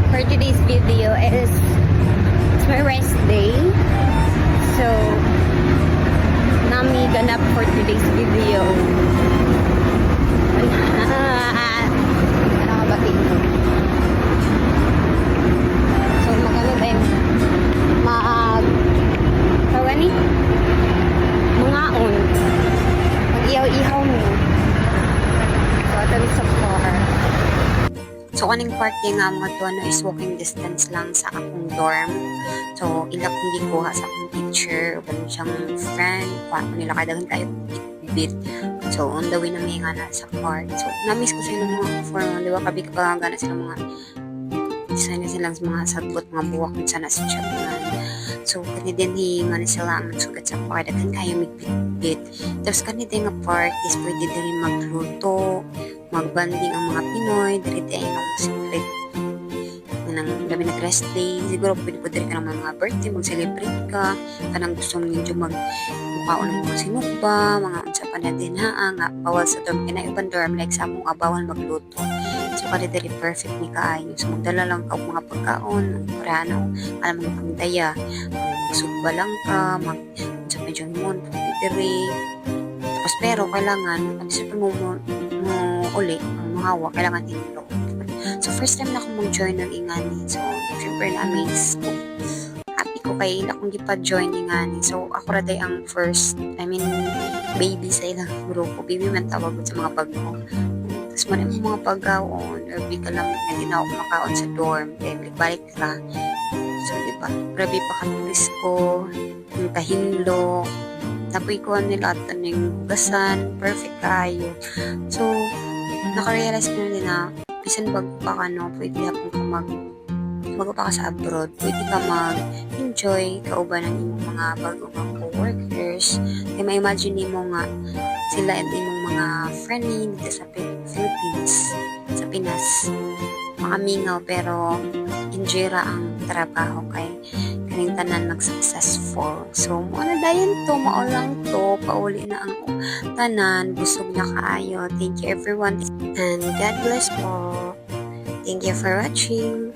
for today's video is it's my rest day. So, nami ganap for today's video. Nakakabating mo. So, magano ba yung tawani? Mangaon. Mag-ihaw-ihaw mo. So, ito sa car. So, kaning part nga mga to, is walking distance lang sa akong dorm. So, ila kong gikuha sa akong teacher, o siyang friend, pa nila kadagan tayo bit. So, on the way na may nga na sa park. So, na-miss ko sila mga formal, di ba? Kabi ka pa gana sila mga design na silang mga sagot, mga buwak kung sana sa chat nga. So, kani din nga na sila ang nagsugat sa park, daghan kayo magbit-bit. Tapos, kani din nga park is pwede din magluto, magbanding ang mga Pinoy, direct ay ang secret ng labi na rest day. Siguro pwede po direct ka ng mga birthday, mag-celebrate ka, kanang gusto ninyo magmukhaon ng mga sinugba, mga unsa pa na din nga, bawal sa dorm, kinaiban dorm, like sa mong bawal magluto. So, kada diri perfect ni kaayo. So, magdala lang ka og mga pagkaon, para alam mo pangdaya, magsugba lang ka, unsa medyo mo, pwede diri. Tapos, pero kailangan, sa mo uli, ang mahawa, kailangan hinlo. So, first time na akong mag-join ng Ingani. So, syempre na-amaze ko. Happy ko kay ila kong gipa-join Ingani. So, ako raday ang first, baby sa ilang grupo. Baby man tawag ko sa mga bago. Tapos, maraming mga pagkaon. Or ka lang, hindi na ako makaon sa dorm. Then, balik ka. So, diba? Grabe pa katulis ko. Yung kahinlo. Tapoy ko nila at yung hugasan. Perfect kayo. So, nakarealize ko na din na bisan bago pa ka, no, pwede akong bago pa ka sa abroad, pwede ka mag-enjoy kauban ng inyong mga bagong mga co-workers. Kaya ma-imagine mo nga sila at imong mga friendly dito sa Philippines, sa Pinas. Makamingaw pero enjoy ra ang trabaho kay kaning tanan mag-successful. So, mo na dayon to, mao lang to, pauli na ang tanan, busog na kaayo. Thank you everyone and God bless po. Thank you for watching.